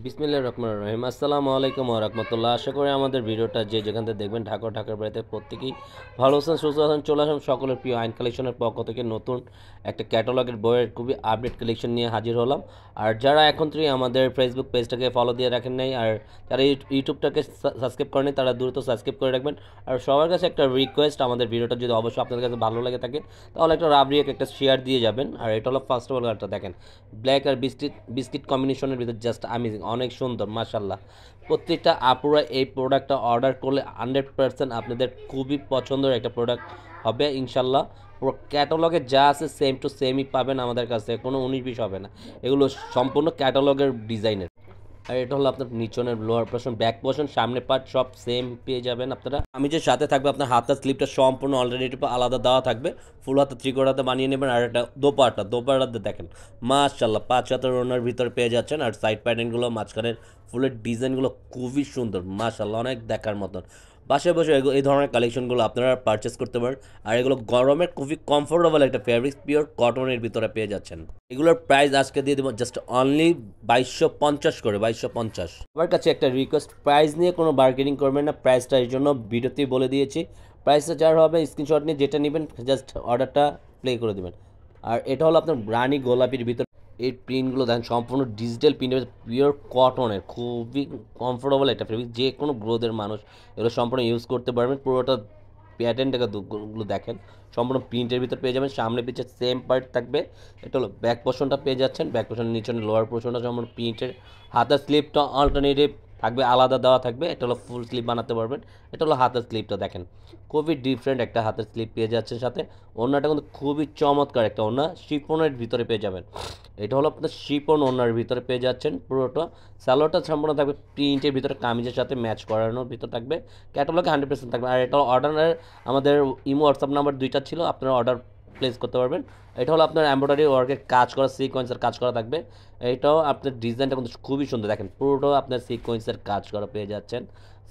বিসমিল্লাহির রহমানির রহিম। আসসালামু আলাইকুম ওয়া রাহমাতুল্লাহ। আশা করি আমাদের ভিডিওটা যে যেখান থেকে দেখবেন ঢাকার বাড়িতে প্রত্যেকেই ভালো আছেন, সুস্থ আছেন। চলে আসুন সকলের প্রিয় আইন কালেকশনের পক্ষ থেকে নতুন একটা ক্যাটালগের বইয়ের খুবই আপডেট কালেকশন নিয়ে হাজির হলাম। আর যারা এখন থেকে আমাদের ফেসবুক পেজটাকে ফলো দিয়ে রাখেন নাই আর যারা ইউটিউবটাকে সাবস্ক্রাইব করেনি তারা দ্রুত সাবস্ক্রাইব করে রাখবেন। আর সবার কাছে একটা রিকোয়েস্ট, আমাদের ভিডিওটা যদি অবশ্যই আপনাদের কাছে ভালো লাগে থাকে তাহলে একটা রাবরিয়াকে একটা শেয়ার দিয়ে যাবেন। আর এটা হলো ফার্স্ট অফ অল একটা দেখেন, ব্ল্যাক আর বিস্কিট বিস্কিট কম্বিনেশনের ভিতরে জাস্ট আমেজিং, অনেক সুন্দর মাশাল্লাহ। প্রত্যেকটা আপুরা এই প্রোডাক্টটা অর্ডার করলে 100% আপনাদের খুবই পছন্দের একটা প্রোডাক্ট হবে ইনশাল্লাহ। পুরো ক্যাটালগে যা আছে সেম টু সেমই পাবেন আমাদের কাছে, কোনো 19-20 হবে না। এগুলো সম্পূর্ণ ক্যাটালগের ডিজাইনের। আর এটা হলো আপনার নিচনের লোয়ার পোর্শন, ব্যাক পোর্শন, সামনে পার্ট সব সেম পেয়ে যাবেন আপনারা। আমি যে সাথে থাকবে আপনার হাতার স্লিপটা সম্পূর্ণ অলরেডি আলাদা দেওয়া থাকবে, ফুল হাতা ত্রিকোণ বানিয়ে নেবেন। আর এটা দোপাটাতে দেখেন মাশাল্লাহ 5 হাতের ওনার ভিতরে পেয়ে যাচ্ছেন। আর সাইড প্যাটার্নগুলো মাঝখানের ফুলের ডিজাইনগুলো খুবই সুন্দর মাশাল্লাহ, অনেক দেখার মতন। বাসায় বসে এই ধরনের কালেকশনগুলো আপনারা পারচেস করতে পারেন। আর এগুলো গরমের খুবই কমফোর্টেবল একটা ফ্যাব্রিক, পিওর কটনের ভিতরে পেয়ে যাচ্ছেন। এগুলোর প্রাইস আজকে দিয়ে দেবো জাস্ট অনলি 2250 করে, 2250। আমার কাছে একটা রিকোয়েস্ট, প্রাইস নিয়ে কোনো বার্গেনিং করবেন না, প্রাইসটা এই জন্য ভিডিওতেই বলে দিয়েছি। প্রাইসটা যার হবে স্ক্রিনশট নিয়ে যেটা নেবেন জাস্ট অর্ডারটা প্লে করে দেবেন। আর এটা হলো আপনার রানী গোলাপির ভিতরে, এই প্রিন্টগুলো দেখেন সম্পূর্ণ ডিজিটাল প্রিন্টের, পিওর কটনের, খুবই কমফোর্টেবল একটা ফেব্রিক, যে কোনো গ্রোথের মানুষ এগুলো সম্পূর্ণ ইউজ করতে পারবেন। পুরোটা প্যাটার্নটাকে গুলো দেখেন সম্পূর্ণ প্রিন্টের ভিতর পেয়ে যাবেন, সামনে পিছিয়ে সেম পার্ট থাকবে। এটা হলো ব্যাক পোর্শনটা পেয়ে যাচ্ছেন, ব্যাক পোর্শনের নিচে লোয়ার পোর্শনটা সম্পূর্ণ প্রিন্টের। হাতের স্লিপটা অল্টারনেটিভ থাকবে, আলাদা দেওয়া থাকবে। এটা হলো ফুল স্লিপ বানাতে পারবেন। এটা হলো হাতের স্লিপটা দেখেন, খুবই ডিফারেন্ট একটা হাতের স্লিপ পেয়ে যাচ্ছেন সাথে। ওড়নাটা কিন্তু খুবই চমৎকার একটা ওড়না, শিফনের ভিতরে পেয়ে যাবেন। এটা হলো আপনার শিফন ওড়নার ভিতরে পেয়ে যাচ্ছেন পুরোটা। স্যালোয়ারটা সম্পূর্ণ থাকবে প্রিন্টের ভিতরে, কামিজের সাথে ম্যাচ করানোর ভিতরে থাকবে, ক্যাটালগে 100% থাকবে। আর এটা অর্ডারের আমাদের ইমো হোয়াটসঅ্যাপ নাম্বার দুইটা ছিল, আপনারা অর্ডার প্লেস করতে পারবেন। এটা হলো আপনার এমব্রয়ডারি ওয়ার্কের কাজ করা, সিকোয়েন্সের কাজ করা থাকবে। এটাও আপনার ডিজাইনটা কিন্তু খুবই সুন্দর দেখেন, পুরোটা আপনার সিকোয়েন্সের কাজ করা পেয়ে যাচ্ছেন।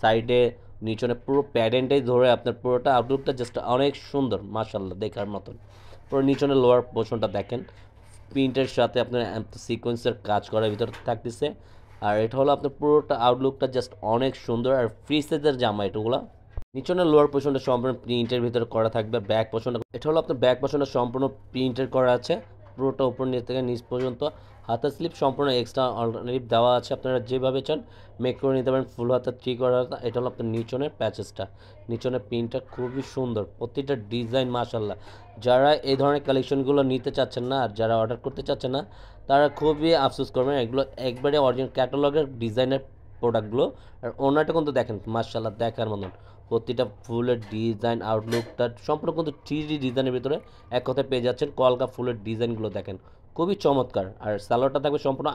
সাইডে নিচনে পুরো প্যাডেন্টাই ধরে আপনার পুরোটা আউটলুকটা জাস্ট অনেক সুন্দর মাশাল্লাহ দেখার মতন। পুরো নিচনে লোয়ার পোর্শনটা দেখেন প্রিন্টের সাথে আপনার সিকোয়েন্সের কাজ করার ভিতরে থাকতেছে। আর এটা হলো আপনার পুরোটা আউটলুকটা জাস্ট অনেক সুন্দর। আর ফ্রি সাইজের জামা এটুগুলো। নিচনের লোয়ার পোর্শনটা সম্পূর্ণ প্রিন্টের ভিতরে করা থাকবে, ব্যাক পোর্শনটা এটা হলো আপনার ব্যাক পোর্শনটা সম্পূর্ণ প্রিন্টের করা আছে, পুরোটা উপর নিচ থেকে নিচ পর্যন্ত। হাতের স্লিপ সম্পূর্ণ এক্সট্রা অল্টারনেটিভ দেওয়া আছে, আপনারা যেভাবে চান মেক করে নিতে পারেন। ফুল হাতের থ্রি করা, এটা হলো আপনার নিচনের প্যাচেসটা, নিচনের প্রিন্টটা খুবই সুন্দর, প্রতিটা ডিজাইন মাশাল্লাহ। যারা এই ধরনের কালেকশনগুলো নিতে চাচ্ছেন না আর যারা অর্ডার করতে চাচ্ছেন না তারা খুবই আফসোস করবেন, এগুলো একবারে অরিজিনাল ক্যাটালগের ডিজাইনের প্রোডাক্টগুলো। আর ওনারটা কিন্তু দেখেন মাশাল্লাহ দেখার মতন, প্রতিটা ফুলের ডিজাইন আউটলুকটা সম্পূর্ণ কিন্তু 3D ডিজাইনের ভিতরে এক কথায় পেয়ে যাচ্ছেন। কলকা ফুলের ডিজাইনগুলো দেখেন খুবই চমৎকার। আর সালোয়ারটা থাকবে সম্পূর্ণ